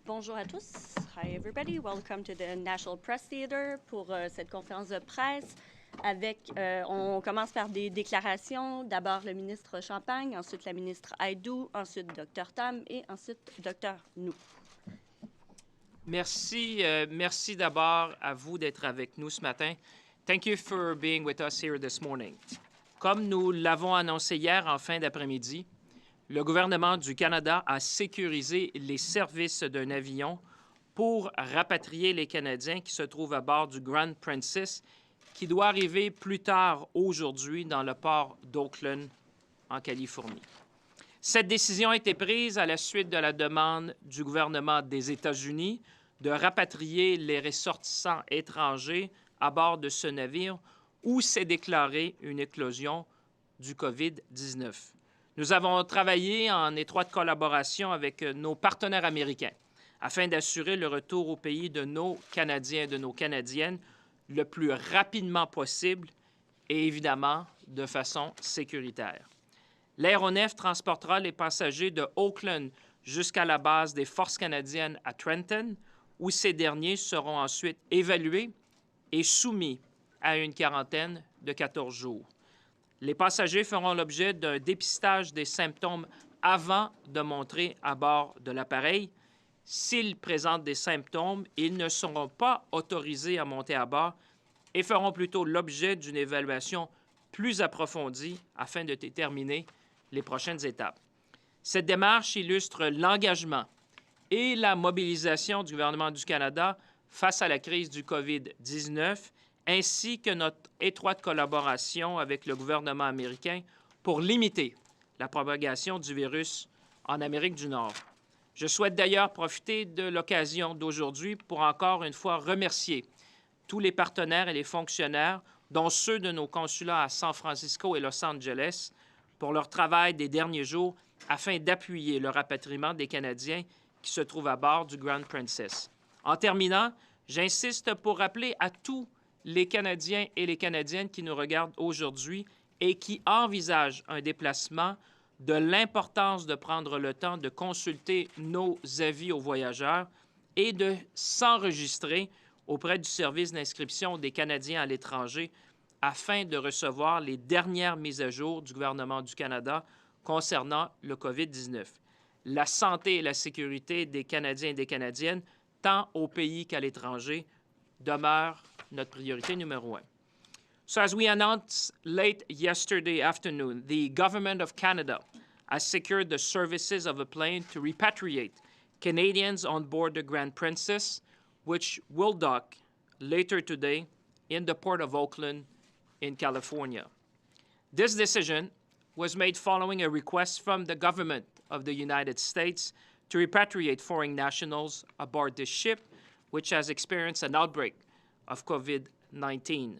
Bonjour à tous. Hi everybody. Welcome to the National Press Theatre pour cette conférence de presse. On commence par des déclarations. D'abord le ministre Champagne, ensuite la ministre Hajdu, ensuite Dr Tam et ensuite Dr Nou. Merci. Merci d'abord à vous d'être avec nous ce matin. Thank you for being with us here this morning. Comme nous l'avons annoncé hier en fin d'après-midi, le gouvernement du Canada a sécurisé les services d'un avion pour rapatrier les Canadiens qui se trouvent à bord du Grand Princess, qui doit arriver plus tard aujourd'hui dans le port d'Oakland, en Californie. Cette décision a été prise à la suite de la demande du gouvernement des États-Unis de rapatrier les ressortissants étrangers à bord de ce navire où s'est déclarée une éclosion du COVID-19. Nous avons travaillé en étroite collaboration avec nos partenaires américains afin d'assurer le retour au pays de nos Canadiens et de nos Canadiennes le plus rapidement possible et évidemment de façon sécuritaire. L'aéronef transportera les passagers de Oakland jusqu'à la base des forces canadiennes à Trenton, où ces derniers seront ensuite évalués et soumis à une quarantaine de 14 jours. Les passagers feront l'objet d'un dépistage des symptômes avant de monter à bord de l'appareil. S'ils présentent des symptômes, ils ne seront pas autorisés à monter à bord et feront plutôt l'objet d'une évaluation plus approfondie afin de déterminer les prochaines étapes. Cette démarche illustre l'engagement et la mobilisation du gouvernement du Canada face à la crise du COVID-19, ainsi que notre étroite collaboration avec le gouvernement américain pour limiter la propagation du virus en Amérique du Nord. Je souhaite d'ailleurs profiter de l'occasion d'aujourd'hui pour encore une fois remercier tous les partenaires et les fonctionnaires, dont ceux de nos consulats à San Francisco et Los Angeles, pour leur travail des derniers jours afin d'appuyer le rapatriement des Canadiens qui se trouvent à bord du Grand Princess. En terminant, j'insiste pour rappeler à tous les Canadiens et les Canadiennes qui nous regardent aujourd'hui et qui envisagent un déplacement de l'importance de prendre le temps de consulter nos avis aux voyageurs et de s'enregistrer auprès du service d'inscription des Canadiens à l'étranger afin de recevoir les dernières mises à jour du gouvernement du Canada concernant le COVID-19. La santé et la sécurité des Canadiens et des Canadiennes, tant au pays qu'à l'étranger, demeurent notre priorité numéro 1. So as we announced late yesterday afternoon, the Government of Canada has secured the services of a plane to repatriate Canadians on board the Grand Princess, which will dock later today in the port of Oakland in California. This decision was made following a request from the government of the United States to repatriate foreign nationals aboard this ship, which has experienced an outbreak of COVID-19.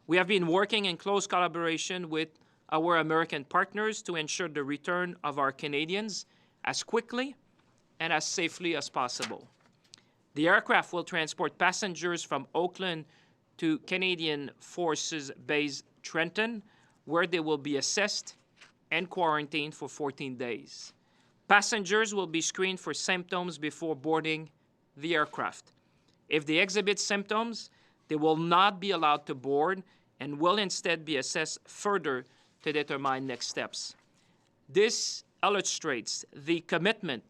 We have been working in close collaboration with our American partners to ensure the return of our Canadians as quickly and as safely as possible. The aircraft will transport passengers from Oakland to Canadian Forces Base Trenton, where they will be assessed and quarantined for 14 days. Passengers will be screened for symptoms before boarding the aircraft. If they exhibit symptoms, they will not be allowed to board and will instead be assessed further to determine next steps. This illustrates the commitment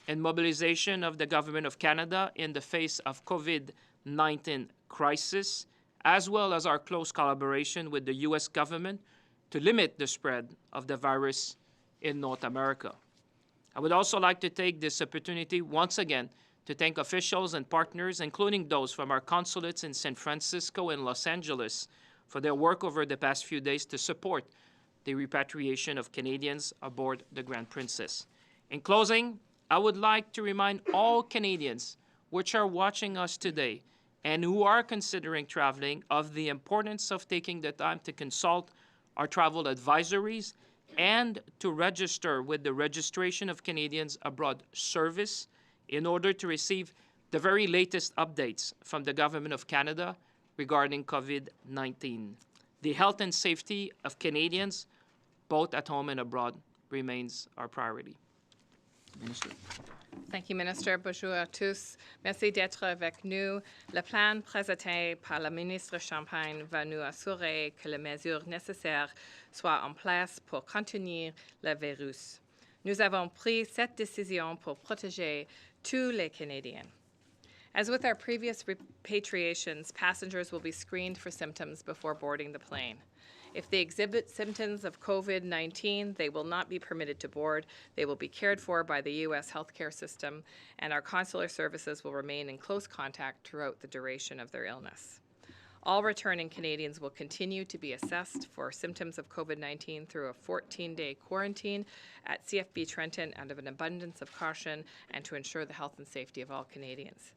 and mobilization of the Government of Canada in the face of COVID-19 crisis, as well as our close collaboration with the U.S. government to limit the spread of the virus in North America. I would also like to take this opportunity once again to thank officials and partners, including those from our consulates in San Francisco and Los Angeles, for their work over the past few days to support the repatriation of Canadians aboard the Grand Princess. In closing, I would like to remind all Canadians which are watching us today and who are considering traveling of the importance of taking the time to consult our travel advisories and to register with the Registration of Canadians Abroad Service in order to receive the very latest updates from the Government of Canada regarding COVID-19. The health and safety of Canadians, both at home and abroad, remains our priority. Minister. Thank you, Minister. Bonjour à tous. Merci d'être avec nous. Le plan présenté par la ministre Champagne va nous assurer que les mesures nécessaires soient en place pour contenir le virus. Nous avons pris cette décision pour protéger tous les Canadiens. As with our previous repatriations, passengers will be screened for symptoms before boarding the plane. If they exhibit symptoms of COVID-19, they will not be permitted to board. They will be cared for by the U.S. healthcare system, and our consular services will remain in close contact throughout the duration of their illness. All returning Canadians will continue to be assessed for symptoms of COVID-19 through a 14-day quarantine at CFB Trenton out of an abundance of caution and to ensure the health and safety of all Canadians.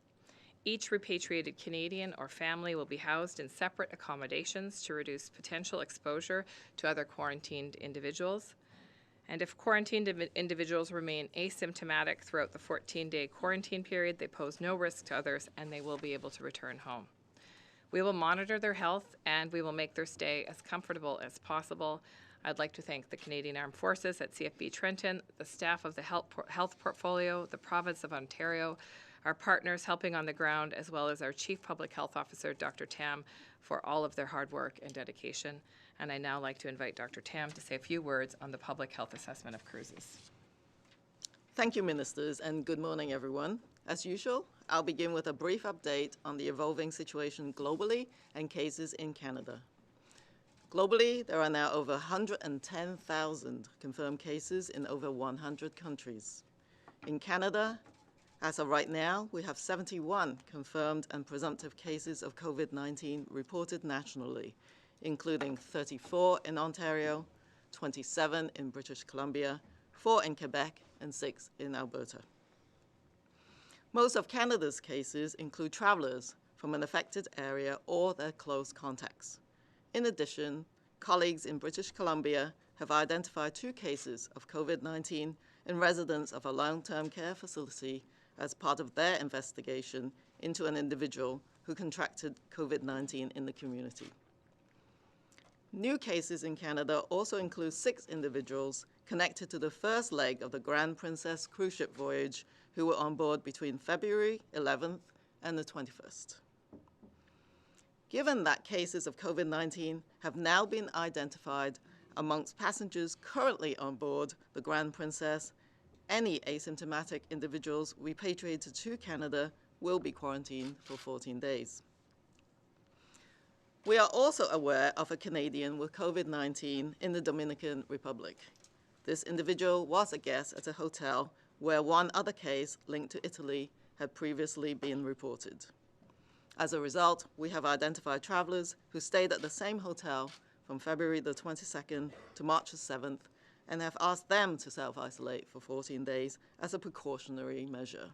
Each repatriated Canadian or family will be housed in separate accommodations to reduce potential exposure to other quarantined individuals. And if quarantined individuals remain asymptomatic throughout the 14-day quarantine period, they pose no risk to others and they will be able to return home. We will monitor their health and we will make their stay as comfortable as possible. I'd like to thank the Canadian Armed Forces at CFB Trenton, the staff of the health portfolio, the province of Ontario, our partners helping on the ground, as well as our Chief Public Health Officer, Dr. Tam, for all of their hard work and dedication. And I now like to invite Dr. Tam to say a few words on the public health assessment of cruises. Thank you, Ministers, and good morning, everyone. As usual, I'll begin with a brief update on the evolving situation globally and cases in Canada. Globally, there are now over 110,000 confirmed cases in over 100 countries. In Canada, as of right now, we have 71 confirmed and presumptive cases of COVID-19 reported nationally, including 34 in Ontario, 27 in British Columbia, 4 in Quebec, and 6 in Alberta. Most of Canada's cases include travelers from an affected area or their close contacts. In addition, colleagues in British Columbia have identified 2 cases of COVID-19 in residents of a long-term care facility as part of their investigation into an individual who contracted COVID-19 in the community. New cases in Canada also include 6 individuals connected to the first leg of the Grand Princess cruise ship voyage who were on board between February 11th and the 21st. Given that cases of COVID-19 have now been identified amongst passengers currently on board the Grand Princess, any asymptomatic individuals repatriated to Canada will be quarantined for 14 days. We are also aware of a Canadian with COVID-19 in the Dominican Republic. This individual was a guest at a hotel where one other case linked to Italy had previously been reported. As a result, we have identified travelers who stayed at the same hotel from February the 22nd to March the 7th and have asked them to self-isolate for 14 days as a precautionary measure.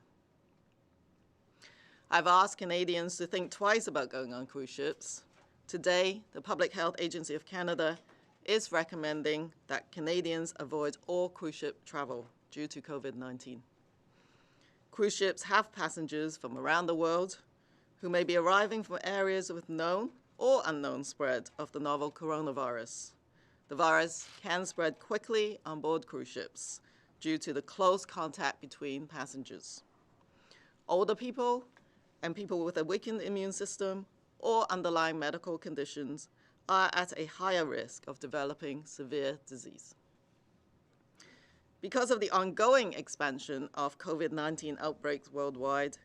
I've asked Canadians to think twice about going on cruise ships. Today, the Public Health Agency of Canada is recommending that Canadians avoid all cruise ship travel due to COVID-19. Cruise ships have passengers from around the world who may be arriving from areas with known or unknown spread of the novel coronavirus. The virus can spread quickly on board cruise ships due to the close contact between passengers. Older people and people with a weakened immune system or underlying medical conditions are at a higher risk of developing severe disease. Because of the ongoing expansion of COVID-19 outbreaks worldwide,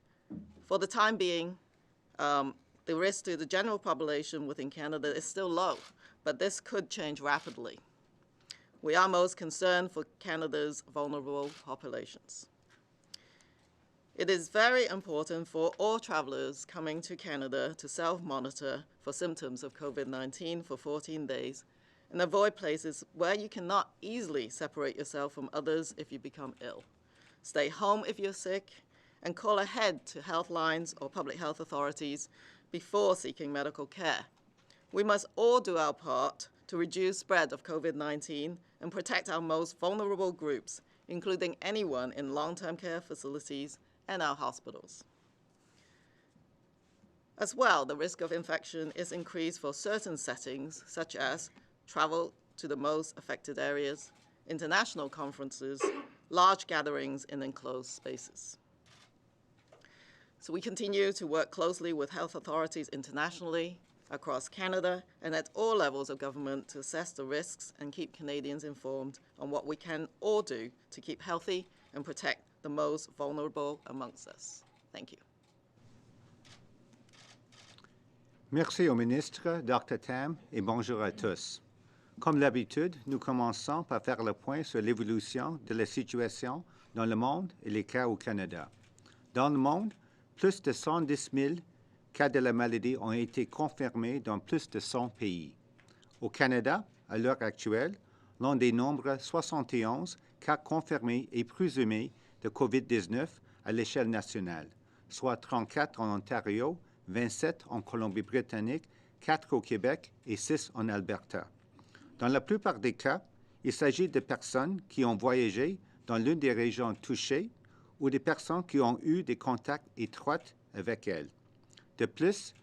for the time being, the risk to the general population within Canada is still low, but this could change rapidly. We are most concerned for Canada's vulnerable populations. It is very important for all travelers coming to Canada to self-monitor for symptoms of COVID-19 for 14 days and avoid places where you cannot easily separate yourself from others if you become ill. Stay home if you're sick and call ahead to health lines or public health authorities before seeking medical care. We must all do our part to reduce spread of COVID-19 and protect our most vulnerable groups, including anyone in long-term care facilities and our hospitals. As well, the risk of infection is increased for certain settings, such as travel to the most affected areas, international conferences, large gatherings in enclosed spaces. So we continue to work closely with health authorities internationally, across Canada, and at all levels of government to assess the risks and keep Canadians informed on what we can all do to keep healthy and protect the most vulnerable amongst us. Thank you. Merci au ministre, Dr. Tam, et bonjour à tous. Comme d'habitude, nous commençons par faire le point sur l'évolution de la situation dans le monde et les cas au Canada. Dans le monde, plus de 110 000 cas de la maladie ont été confirmés dans plus de 100 pays. Au Canada, à l'heure actuelle, l'on dénombre 71 cas confirmés et présumés de COVID-19 à l'échelle nationale, soit 34 en Ontario, 27 en Colombie-Britannique, 4 au Québec et 6 en Alberta. Dans la plupart des cas, il s'agit de personnes qui ont voyagé dans l'une des régions touchées ou des personnes qui ont eu des contacts étroits avec elles. De plus,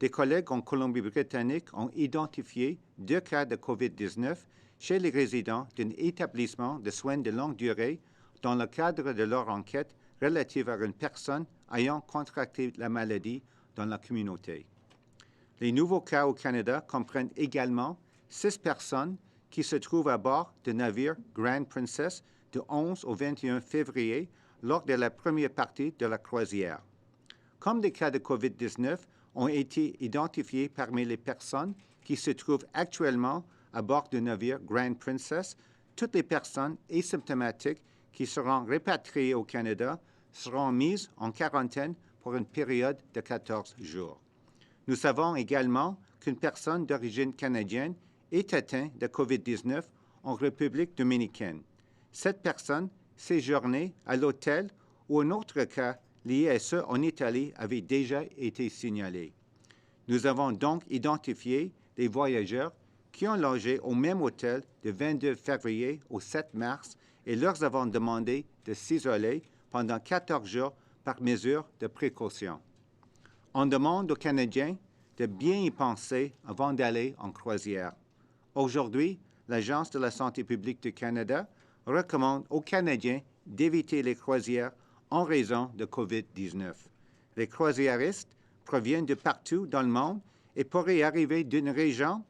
des collègues en Colombie-Britannique ont identifié 2 cas de COVID-19 chez les résidents d'un établissement de soins de longue durée dans le cadre de leur enquête relative à une personne ayant contracté la maladie dans la communauté. Les nouveaux cas au Canada comprennent également 6 personnes qui se trouvent à bord du navire Grand Princess du 11 au 21 février lors de la première partie de la croisière. Comme des cas de COVID-19 ont été identifiés parmi les personnes qui se trouvent actuellement à bord du navire Grand Princess, toutes les personnes asymptomatiques qui seront répatriées au Canada seront mises en quarantaine pour une période de 14 jours. Nous savons également qu'une personne d'origine canadienne est atteinte de COVID-19 en République dominicaine. Cette personne séjournait à l'hôtel où un autre cas lié à ce en Italie avait déjà été signalé. Nous avons donc identifié des voyageurs qui ont logé au même hôtel du 22 février au 7 mars et leur avons demandé de s'isoler pendant 14 jours par mesure de précaution. On demande aux Canadiens de bien y penser avant d'aller en croisière. Aujourd'hui, l'Agence de la santé publique du Canada recommande aux Canadiens d'éviter les croisières en raison de COVID-19. Les croisiéristes proviennent de partout dans le monde et pourraient arriver d'une région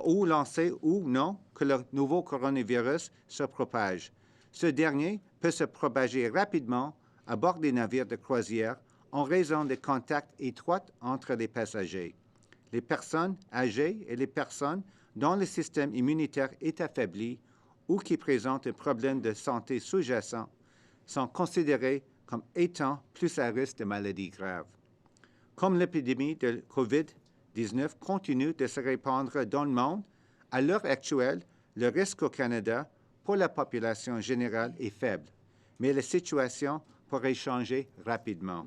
où l'on sait ou non que le nouveau coronavirus se propage. Ce dernier peut se propager rapidement à bord des navires de croisière en raison des contacts étroits entre les passagers. Les personnes âgées et les personnes dont le système immunitaire est affaibli ou qui présentent un problème de santé sous-jacent sont considérées comme étant plus à risque de maladies graves. Comme l'épidémie de COVID-19 continue de se répandre dans le monde, à l'heure actuelle, le risque au Canada pour la population générale est faible, mais la situation pourrait changer rapidement.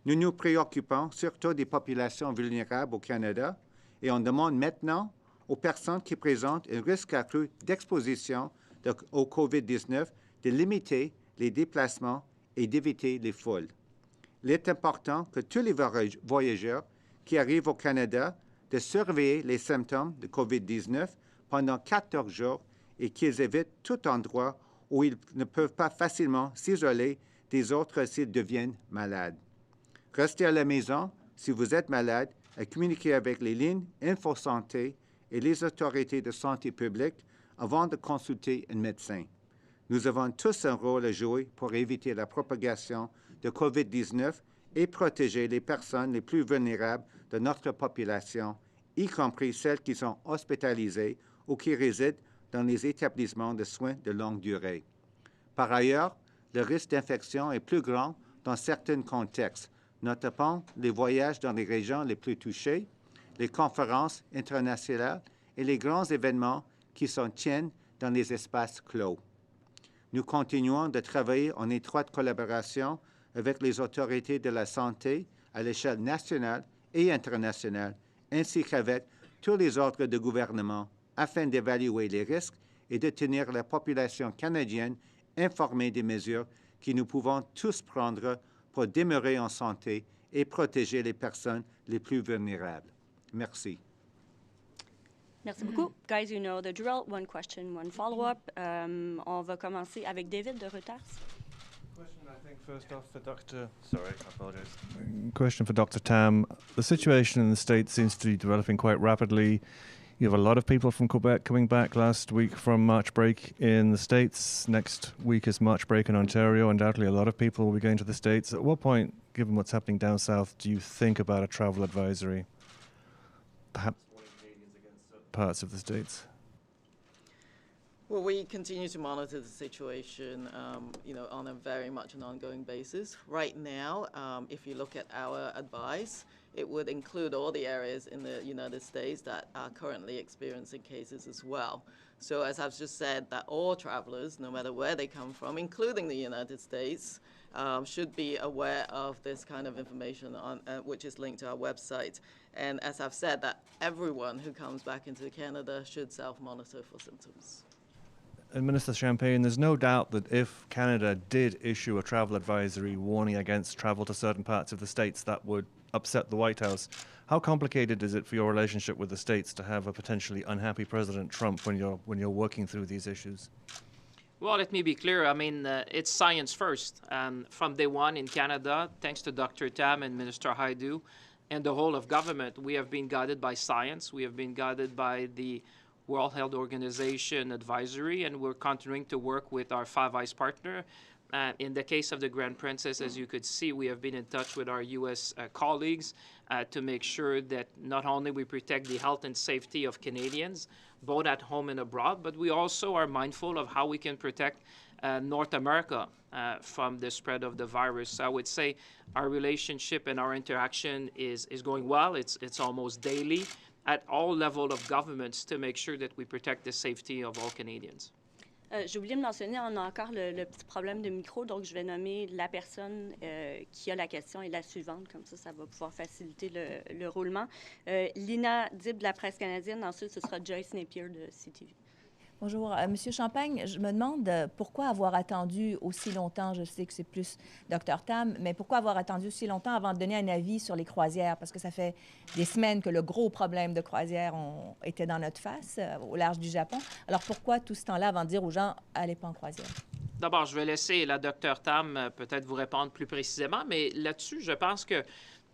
Nous nous préoccupons surtout des populations vulnérables au Canada et on demande maintenant aux personnes qui présentent un risque accru d'exposition au COVID-19 de limiter les déplacements et d'éviter les foules. Il est important que tous les voyageurs qui arrivent au Canada de surveiller les symptômes de COVID-19 pendant 14 jours et qu'ils évitent tout endroit où ils ne peuvent pas facilement s'isoler des autres s'ils deviennent malades. Restez à la maison si vous êtes malade et communiquez avec les lignes InfoSanté et les autorités de santé publique avant de consulter un médecin. Nous avons tous un rôle à jouer pour éviter la propagation de COVID-19 et protéger les personnes les plus vulnérables de notre population, y compris celles qui sont hospitalisées ou qui résident dans les établissements de soins de longue durée. Par ailleurs, le risque d'infection est plus grand dans certains contextes, notamment les voyages dans les régions les plus touchées, les conférences internationales et les grands événements qui se tiennent dans les espaces clos. Nous continuons de travailler en étroite collaboration avec les autorités de la santé à l'échelle nationale et internationale, ainsi qu'avec tous les ordres de gouvernement, afin d'évaluer les risques et de tenir la population canadienne informée des mesures que nous pouvons tous prendre pour demeurer en santé et protéger les personnes les plus vulnérables. Merci. Merci beaucoup. Guys, you know the drill. One question, one follow-up. On va commencer avec David de Reuters. Question, I think, first off for I apologize. Question for Dr. Tam. The situation in the States seems to be developing quite rapidly. You have a lot of people from Quebec coming back last week from March break in the States. Next week is March break in Ontario. Undoubtedly, a lot of people will be going to the States. At what point, given what's happening down south, do you think about a travel advisory? Perhaps warning Canadians against certain parts of the States? Well, we continue to monitor the situation, on a very much an ongoing basis. Right now, if you look at our advice, it would include all the areas in the United States that are currently experiencing cases as well. So as I've just said, that all travelers, no matter where they come from, including the United States, should be aware of this kind of information which is linked to our website. And as I've said, that everyone who comes back into Canada should self-monitor for symptoms. And Minister Champagne, there's no doubt that if Canada did issue a travel advisory warning against travel to certain parts of the States, that would upset the White House. How complicated is it for your relationship with the States to have a potentially unhappy President Trump when you're working through these issues? Well, let me be clear. I mean, it's science first. From day one in Canada, thanks to Dr. Tam and Minister Hajdu and the whole of government, we have been guided by science. We have been guided by the World Health Organization advisory, and we're continuing to work with our Five Eyes partner. In the case of the Grand Princess, as you could see, we have been in touch with our U.S. colleagues to make sure that not only we protect the health and safety of Canadians, both at home and abroad, but we also are mindful of how we can protect North America from the spread of the virus. So I would say our relationship and our interaction is going well. It's almost daily at all levels of governments to make sure that we protect the safety of all Canadians. J'ai oublié de mentionner, on a encore le petit problème de micro, donc je vais nommer la personne qui a la question et la suivante, comme ça va pouvoir faciliter le roulement. Lina Dib de la presse canadienne, ensuite ce sera Joyce Napier de CTV. Bonjour, Monsieur Champagne. Je me demande pourquoi avoir attendu aussi longtemps, je sais que c'est plus Dr. Tam, mais pourquoi avoir attendu aussi longtemps avant de donner un avis sur les croisières? Parce que ça fait des semaines que le gros problème de croisières était dans notre face, au large du Japon. Alors pourquoi tout ce temps-là avant de dire aux gens, allez pas en croisière? D'abord, je vais laisser la Dr. Tam peut-être vous répondre plus précisément, mais là-dessus, je pense que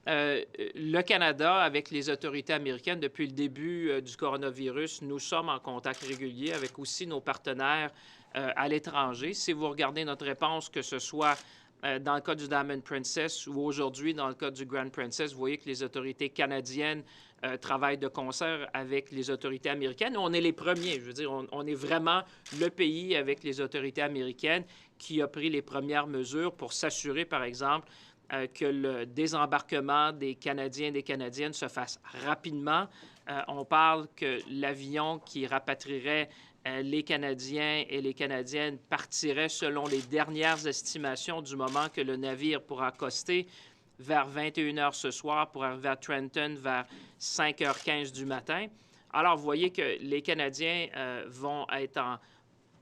le Canada, avec les autorités américaines, depuis le début du coronavirus, nous sommes en contact régulier avec aussi nos partenaires à l'étranger. Si vous regardez notre réponse, que ce soit dans le cas du Diamond Princess ou aujourd'hui dans le cas du Grand Princess, vous voyez que les autorités canadiennes travaillent de concert avec les autorités américaines. On est les premiers, je veux dire, on est vraiment le pays avec les autorités américaines qui a pris les premières mesures pour s'assurer, par exemple, que le désembarquement des Canadiens et des Canadiennes se fasse rapidement. On parle que l'avion qui rapatrierait les Canadiens et les Canadiennes partirait selon les dernières estimations du moment que le navire pourra accoster vers 21 h ce soir pour arriver à Trenton vers 5h15 du matin. Alors, vous voyez que les Canadiens vont être en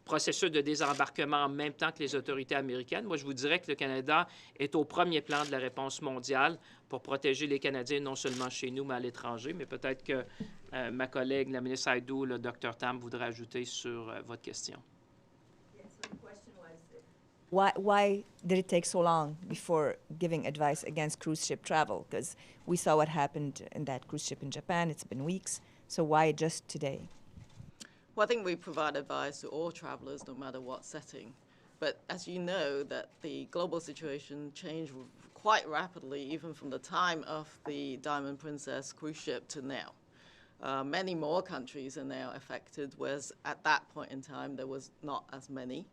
processus de désembarquement en même temps que les autorités américaines. Moi, je vous dirais que le Canada est au premier plan de la réponse mondiale pour protéger les Canadiens, non seulement chez nous, mais à l'étranger. Mais peut-être que ma collègue, la ministre Hajdu, le Dr. Tam, voudrait ajouter sur votre question. Yes, so the question was, why did it take so long before giving advice against cruise ship travel? Because we saw what happened in that cruise ship in Japan. It's been weeks. So why just today? Well, I think we provide advice to all travelers, no matter what setting. But as you know, that the global situation changed quite rapidly, even from the time of the Diamond Princess cruise ship to now. Many more countries are now affected, whereas at that point in time, there was not as many.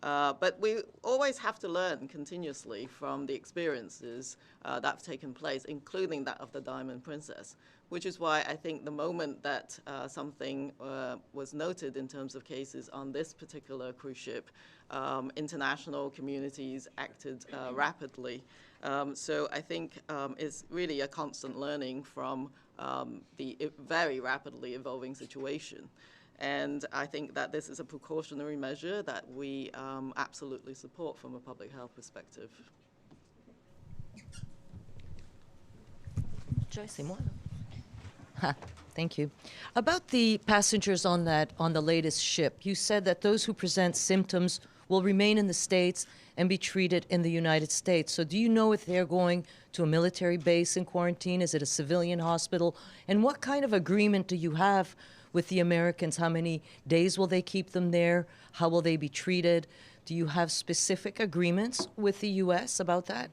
But we always have to learn continuously from the experiences that have taken place, including that of the Diamond Princess, which is why I think the moment that something was noted in terms of cases on this particular cruise ship, international communities acted rapidly. So I think it's really a constant learning from the very rapidly evolving situation. And I think that this is a precautionary measure that we absolutely support from a public health perspective. Joyce, c'est moi. Thank you. About the passengers on the latest ship, you said that those who present symptoms will remain in the States and be treated in the United States. So do you know if they're going to a military base in quarantine? Is it a civilian hospital? And what kind of agreement do you have with the Americans? How many days will they keep them there? How will they be treated? Do you have specific agreements with the U.S. about that?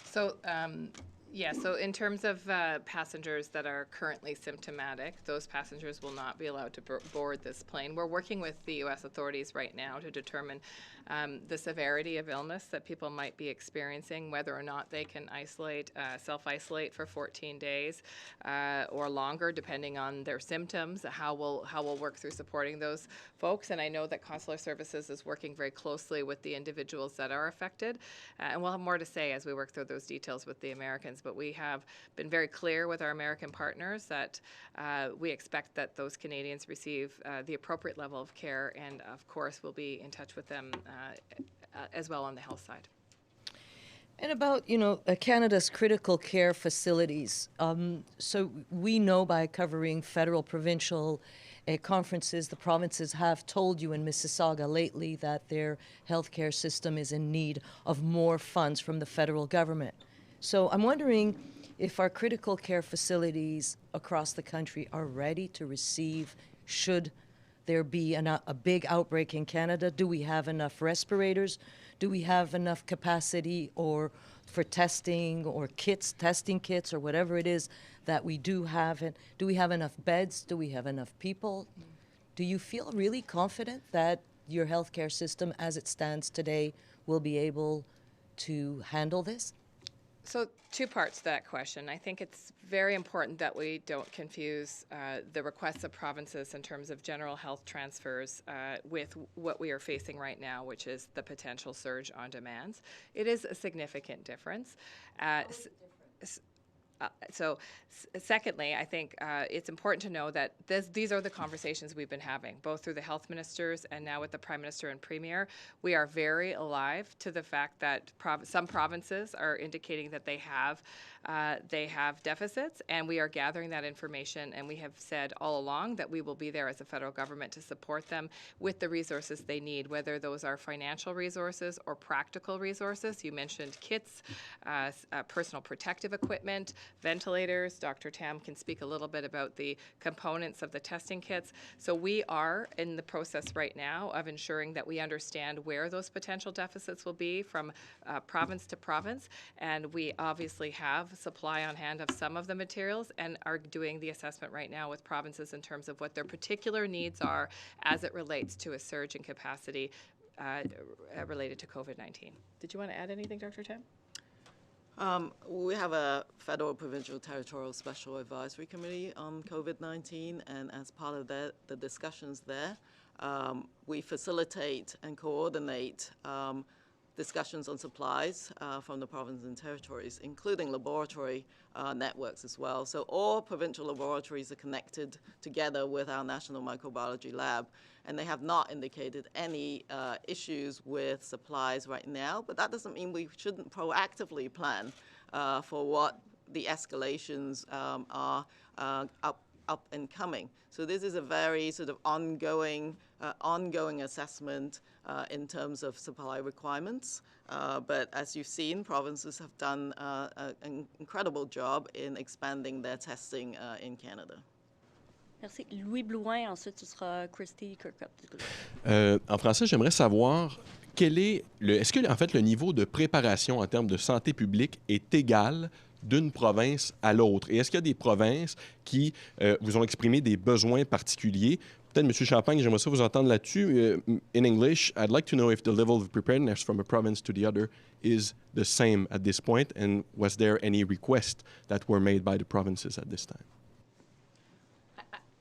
So, so in terms of passengers that are currently symptomatic, those passengers will not be allowed to board this plane. We're working with the U.S. authorities right now to determine the severity of illness that people might be experiencing, whether or not they can self-isolate for 14 days or longer, depending on their symptoms. How we'll work through supporting those folks. And I know that Consular Services is working very closely with the individuals that are affected. And we'll have more to say as we work through those details with the Americans. But we have been very clear with our American partners that we expect that those Canadians receive the appropriate level of care, and of course we'll be in touch with them as well on the health side. And about, Canada's critical care facilities. So we know by covering federal, provincial conferences, the provinces have told you in Mississauga lately that their healthcare system is in need of more funds from the federal government. So I'm wondering if our critical care facilities across the country are ready to receive, should there be a big outbreak in Canada. Do we have enough respirators? Do we have enough capacity for testing or testing kits or whatever it is that we do have? And do we have enough beds? Do we have enough people? Do you feel really confident that your healthcare system as it stands today will be able to handle this? So two parts to that question. I think it's very important that we don't confuse the requests of provinces in terms of general health transfers with what we are facing right now, which is the potential surge on demands. It is a significant difference. Secondly, I think it's important to know that these are the conversations we've been having, both through the health ministers and now with the Prime Minister and Premier. We are very alive to the fact that some provinces are indicating that they have deficits, and we are gathering that information, and we have said all along that we will be there as a federal government to support them with the resources they need, whether those are financial resources or practical resources. You mentioned kits, personal protective equipment, ventilators. Dr. Tam can speak a little bit about the components of the testing kits. So we are in the process right now of ensuring that we understand where those potential deficits will be from province to province, and we obviously have supply on hand of some of the materials and are doing the assessment right now with provinces in terms of what their particular needs are as it relates to a surge in capacity related to COVID-19. Did you want to add anything, Dr. Tam? We have a federal, provincial, territorial special advisory committee on COVID-19, and as part of the discussions there, we facilitate and coordinate discussions on supplies from the provinces and territories, including laboratory networks as well. So all provincial laboratories are connected together with our National Microbiology Lab, and they have not indicated any issues with supplies right now, but that doesn't mean we shouldn't proactively plan for what the escalations are up and coming. So this is a very sort of ongoing assessment in terms of supply requirements. But as you've seen, provinces have done an incredible job in expanding their testing in Canada. Merci. Louis Blouin, ensuite tu seras Christy Kirkup. En français, j'aimerais savoir est-ce que en fait le niveau de préparation en termes de santé publique est égal d'une province à l'autre? Et est-ce qu'il y a des provinces qui vous ont exprimé des besoins particuliers? Peut-être, M. Champagne, j'aimerais ça vous entendre là-dessus. In English, I'd like to know if the level of preparedness from a province to the other is the same at this point, and was there any requests that were made by the provinces at this time?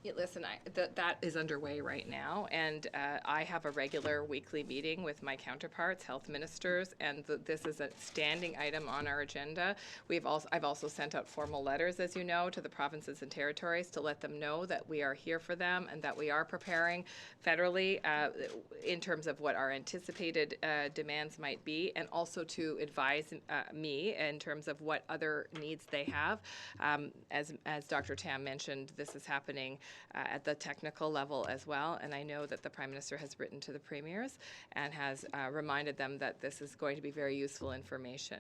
Yeah, listen, that is underway right now, and I have a regular weekly meeting with my counterparts, health ministers, and this is a standing item on our agenda. I've also sent out formal letters, as you know, to the provinces and territories to let them know that we are here for them and that we are preparing federally in terms of what our anticipated demands might be, and also to advise me in terms of what other needs they have. As Dr. Tam mentioned, this is happening at the technical level as well, and I know that the Prime Minister has written to the premiers and has reminded them that this is going to be very useful information.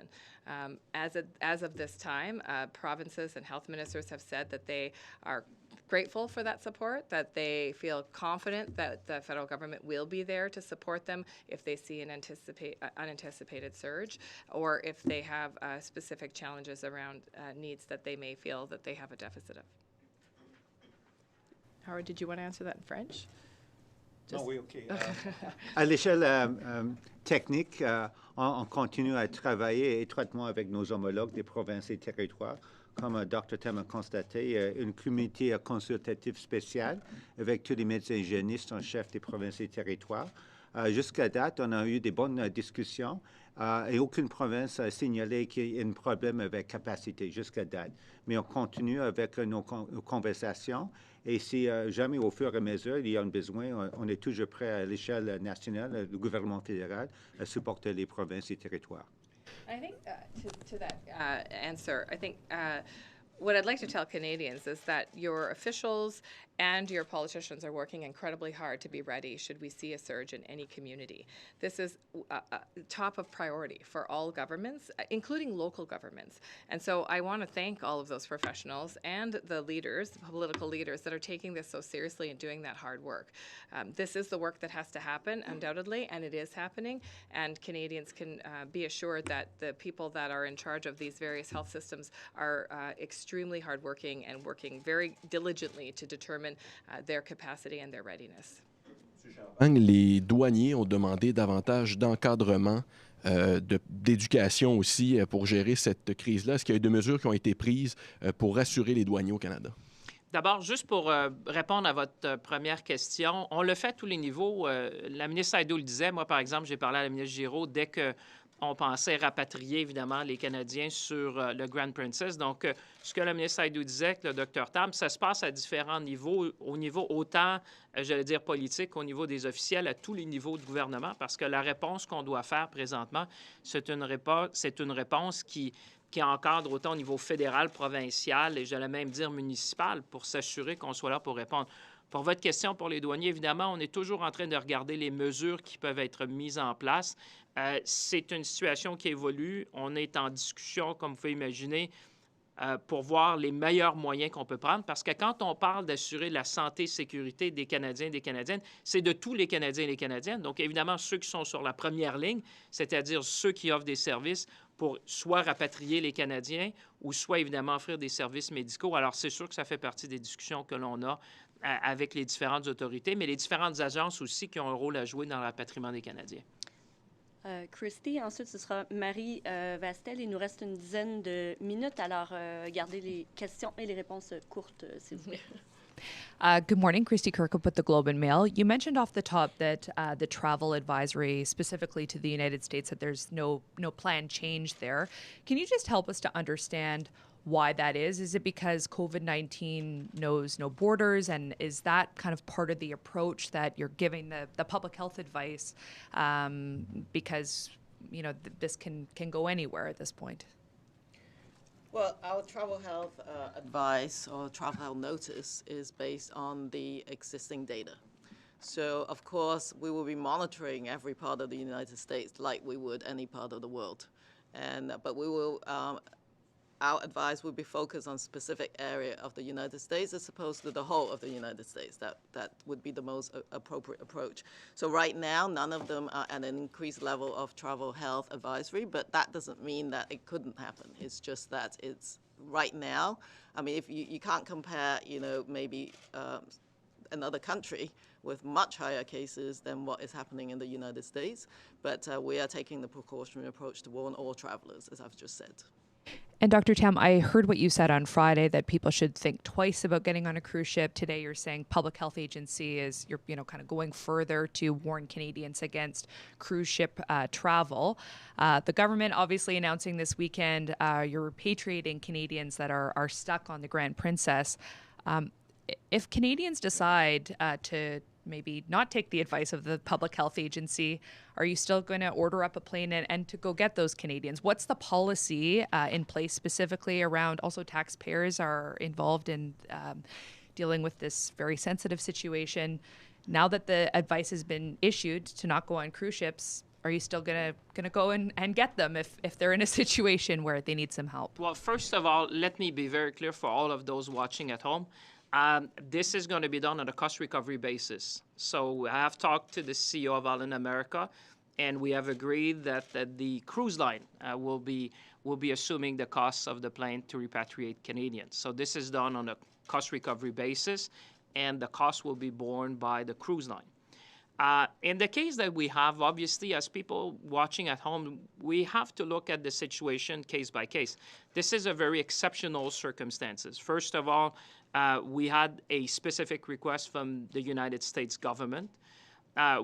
As of this time, provinces and health ministers have said that they are grateful for that support, that they feel confident that the federal government will be there to support them if they see an unanticipated surge, or if they have specific challenges around needs that they may feel that they have a deficit of. Howard, did you want to answer that in French? Non, oui, OK. À l'échelle technique, on continue à travailler étroitement avec nos homologues des provinces et territoires. Comme Dr. Tam a constaté, une comité consultative spéciale avec tous les médecins hygiénistes en chef des provinces et territoires. Jusqu'à date, on a eu des bonnes discussions et aucune province a signalé qu'il y a un problème avec capacité jusqu'à date. Mais on continue avec nos conversations et si jamais au fur et à mesure il y a un besoin, on est toujours prêt à l'échelle nationale, le gouvernement fédéral, à supporter les provinces et territoires. I think to that answer, I think what I'd like to tell Canadians is that your officials and your politicians are working incredibly hard to be ready should we see a surge in any community. This is top of priority for all governments, including local governments. And so I want to thank all of those professionals and the leaders, the political leaders that are taking this so seriously and doing that hard work. This is the work that has to happen, undoubtedly, and it is happening. And Canadians can be assured that the people that are in charge of these various health systems are extremely hardworking and working very diligently to determine their capacity and their readiness. Les douaniers ont demandé davantage d'encadrement, d'éducation aussi pour gérer cette crise-là. Est-ce qu'il y a eu des mesures qui ont été prises pour rassurer les douaniers au Canada? D'abord, juste pour répondre à votre première question, on le fait à tous les niveaux. La ministre Hajdu le disait. Moi, par exemple, j'ai parlé à la ministre Giraud dès qu'on pensait rapatrier, évidemment, les Canadiens sur le Grand Princess. Donc, ce que la ministre Hajdu disait, que le Dr. Tam, ça se passe à différents niveaux, au niveau autant, j'allais dire, politique, au niveau des officiels, à tous les niveaux de gouvernement, parce que la réponse qu'on doit faire présentement, c'est une réponse qui encadre autant au niveau fédéral, provincial et j'allais même dire municipal pour s'assurer qu'on soit là pour répondre. Pour votre question pour les douaniers, évidemment, on est toujours en train de regarder les mesures qui peuvent être mises en place. C'est une situation qui évolue. On est en discussion, comme vous pouvez imaginer, pour voir les meilleurs moyens qu'on peut prendre. Parce que quand on parle d'assurer la santé et sécurité des Canadiens et des Canadiennes, c'est de tous les Canadiens et les Canadiennes. Donc, évidemment, ceux qui sont sur la première ligne, c'est-à-dire ceux qui offrent des services pour soit rapatrier les Canadiens ou soit, évidemment, offrir des services médicaux. Alors, c'est sûr que ça fait partie des discussions que l'on a avec les différentes autorités, mais les différentes agences aussi qui ont un rôle à jouer dans le rapatriement des Canadiens. Christy, ensuite, ce sera Marie Vastel. Il nous reste une dizaine de minutes, alors gardez les questions et les réponses courtes, s'il vous plaît. Good morning, Christy Kirkup with the Globe and Mail. You mentioned off the top that the travel advisory, specifically to the United States, that there's no planned change there. Can you just help us to understand why that is? Is it because COVID-19 knows no borders, and is that kind of part of the approach that you're giving the public health advice? Because this can go anywhere at this point. Well, our travel health advice or travel health notice is based on the existing data. So, of course, we will be monitoring every part of the United States like we would any part of the world. But we will, our advice will be focused on specific area of the United States as opposed to the whole of the United States. That would be the most appropriate approach. So right now, none of them are at an increased level of travel health advisory, but that doesn't mean that it couldn't happen. It's just that it's right now. I mean, if you can't compare, maybe another country with much higher cases than what is happening in the United States, but we are taking the precautionary approach to warn all travelers, as I've just said. And Dr. Tam, I heard what you said on Friday that people should think twice about getting on a cruise ship. Today, you're saying Public Health Agency is kind of going further to warn Canadians against cruise ship travel. The government obviously announcing this weekend you're repatriating Canadians that are stuck on the Grand Princess. If Canadians decide to maybe not take the advice of the Public Health Agency, are you still going to order up a plane and to go get those Canadians? What's the policy in place specifically around also taxpayers are involved in dealing with this very sensitive situation? Now that the advice has been issued to not go on cruise ships, are you still gonna go and get them if they're in a situation where they need some help? Well, first of all, let me be very clear for all of those watching at home. This is going to be done on a cost recovery basis. So I have talked to the CEO of Island America, and we have agreed that the cruise line will be assuming the costs of the plane to repatriate Canadians. So this is done on a cost recovery basis, and the cost will be borne by the cruise line. In the case that we have, obviously, as people watching at home, we have to look at the situation case by case. This is a very exceptional circumstances. First of all, we had a specific request from the United States government.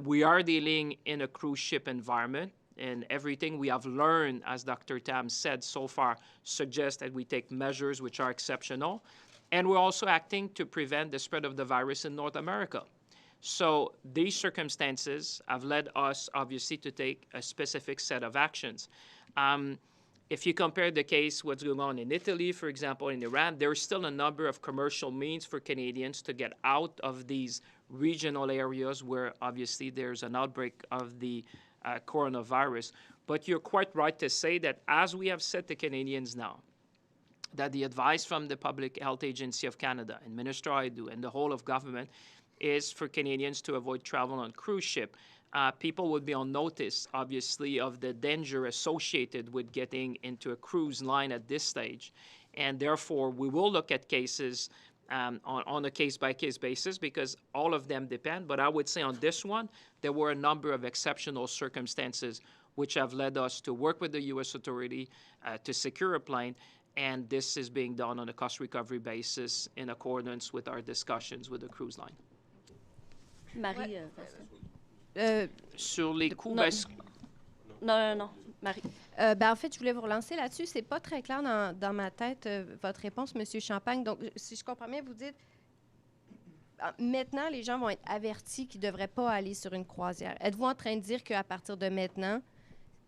We are dealing in a cruise ship environment, and everything we have learned, as Dr. Tam said so far, suggests that we take measures which are exceptional. And we're also acting to prevent the spread of the virus in North America. So these circumstances have led us, obviously, to take a specific set of actions. If you compare the case, what's going on in Italy, for example, in Iran, there's still a number of commercial means for Canadians to get out of these regional areas where, obviously, there's an outbreak of the coronavirus. But you're quite right to say that, as we have said to Canadians now, that the advice from the Public Health Agency of Canada and Minister Hajdu and the whole of government is for Canadians to avoid travel on cruise ship. People would be on notice, obviously, of the danger associated with getting into a cruise line at this stage. And therefore, we will look at cases on a case-by-case basis because all of them depend. But I would say on this one, there were a number of exceptional circumstances which have led us to work with the U.S. authority to secure a plane. And this is being done on a cost recovery basis in accordance with our discussions with the cruise line. Marie, Sur les coûts, non, Marie. En fait, je voulais vous relancer là-dessus. C'est pas très clair dans ma tête, votre réponse, M. Champagne. Donc, si je comprends bien, vous dites, maintenant, les gens vont être avertis qu'ils ne devraient pas aller sur une croisière. Êtes-vous en train de dire qu'à partir de maintenant,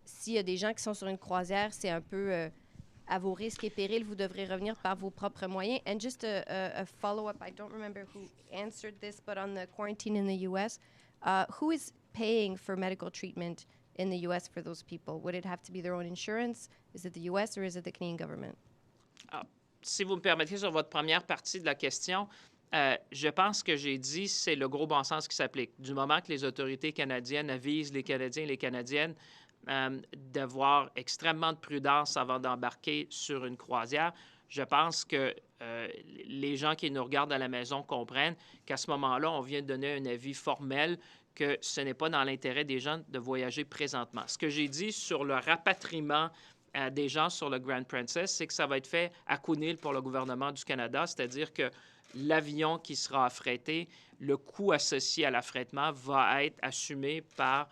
s'il y a des gens qui sont sur une croisière, c'est un peu à vos risques et périls, vous devrez revenir par vos propres moyens? And just a follow-up, I don't remember who answered this, but on the quarantine in the U.S., who is paying for medical treatment in the U.S. for those people? Would it have to be their own insurance? Is it the U.S. or is it the Canadian government? Si vous me permettez, sur votre première partie de la question, je pense que j'ai dit c'est le gros bon sens qui s'applique. Du moment que les autorités canadiennes avisent les Canadiens et les Canadiennes d'avoir extrêmement de prudence avant d'embarquer sur une croisière, je pense que les gens qui nous regardent à la maison comprennent qu'à ce moment-là, on vient de donner un avis formel que ce n'est pas dans l'intérêt des gens de voyager présentement. Ce que j'ai dit sur le rapatriement des gens sur le Grand Princess, c'est que ça va être fait à coût nil pour le gouvernement du Canada, c'est-à-dire que l'avion qui sera affrété, le coût associé à l'affrètement va être assumé par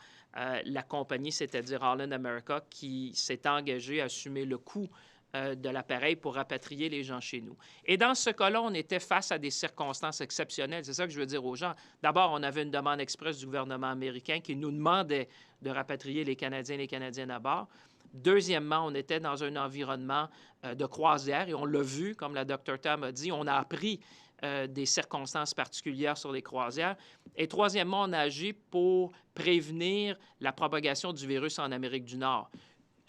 la compagnie, c'est-à-dire Island America, qui s'est engagée à assumer le coût de l'appareil pour rapatrier les gens chez nous. Et dans ce cas-là, on était face à des circonstances exceptionnelles. C'est ça que je veux dire aux gens. D'abord, on avait une demande express du gouvernement américain qui nous demandait de rapatrier les Canadiens et les Canadiennes à bord. Deuxièmement, on était dans un environnement de croisière et on l'a vu, comme la Dr. Tam a dit, on a appris des circonstances particulières sur les croisières. Et troisièmement, on a agi pour prévenir la propagation du virus en Amérique du Nord.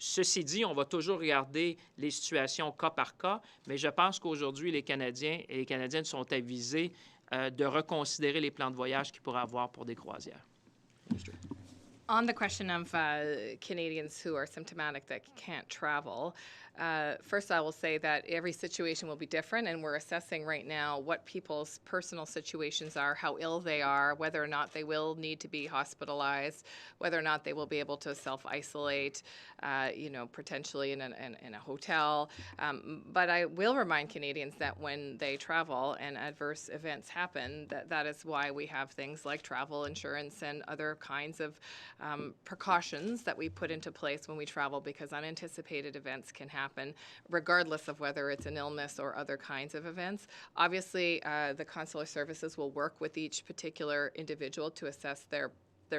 Ceci dit, on va toujours regarder les situations cas par cas, mais je pense qu'aujourd'hui, les Canadiens et les Canadiennes sont avisés de reconsidérer les plans de voyage qu'ils pourraient avoir pour des croisières. On the question of Canadians who are symptomatic that can't travel, first I will say that every situation will be different, and we're assessing right now what people's personal situations are, how ill they are, whether or not they will need to be hospitalized, whether or not they will be able to self-isolate, potentially in a hotel. But I will remind Canadians that when they travel and adverse events happen, that is why we have things like travel insurance and other kinds of precautions that we put into place when we travel, because unanticipated events can happen regardless of whether it's an illness or other kinds of events. Obviously, the consular services will work with each particular individual to assess their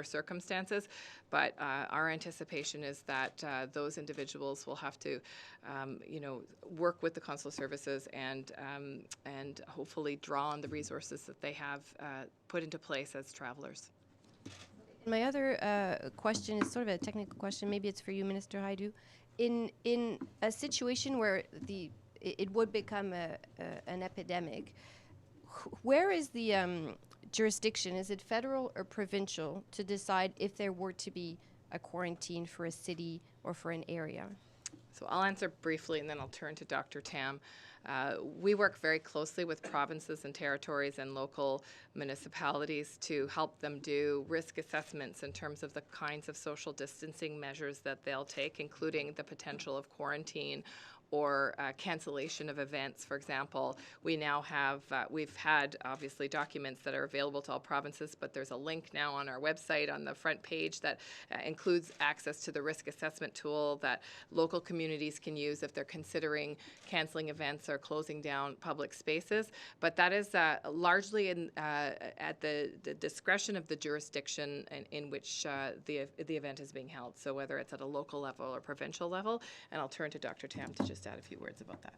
circumstances, but our anticipation is that those individuals will have to, work with the consular services and hopefully draw on the resources that they have put into place as travelers. My other question is sort of a technical question. Maybe it's for you, Minister Hajdu. In a situation where it would become an epidemic, where is the jurisdiction? Is it federal or provincial to decide if there were to be a quarantine for a city or for an area? So I'll answer briefly, and then I'll turn to Dr. Tam. We work very closely with provinces and territories and local municipalities to help them do risk assessments in terms of the kinds of social distancing measures that they'll take, including the potential of quarantine or cancellation of events. For example, we now have, we've had obviously documents that are available to all provinces, but there's a link now on our website on the front page that includes access to the risk assessment tool that local communities can use if they're considering canceling events or closing down public spaces. But that is largely at the discretion of the jurisdiction in which the event is being held. So whether it's at a local level or provincial level, and I'll turn to Dr. Tam to just add a few words about that.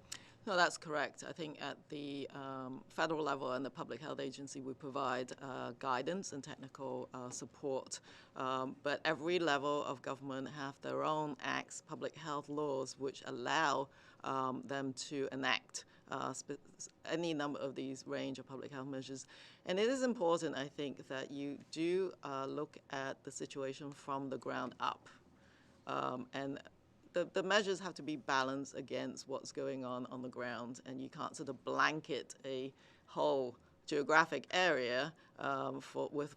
No, that's correct. I think at the federal level and the Public Health Agency, we provide guidance and technical support. But every level of government have their own acts, public health laws, which allow them to enact any number of these range of public health measures. And it is important, I think, that you do look at the situation from the ground up. And the measures have to be balanced against what's going on the ground, and you can't sort of blanket a whole geographic area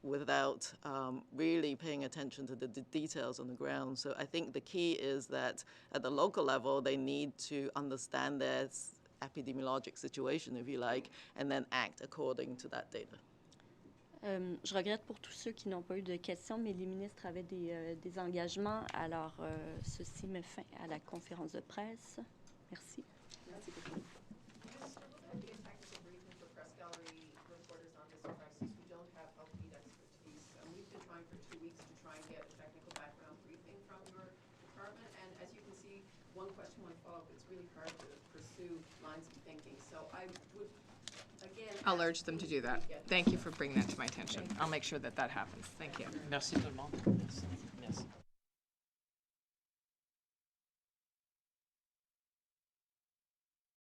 without really paying attention to the details on the ground. So I think the key is that at the local level, they need to understand their epidemiologic situation, if you like, and then act according to that data. Je regrette pour tous ceux qui n'ont pas eu de questions, mais les ministres avaient des engagements. Alors, ceci met fin à la conférence de presse. Merci. Merci beaucoup. One question, one follow-up. It's really hard to pursue lines of thinking. So I would, again... I'll urge them to do that. Thank you for bringing that to my attention. I'll make sure that happens. Thank you. Merci tout le monde. Merci. Merci.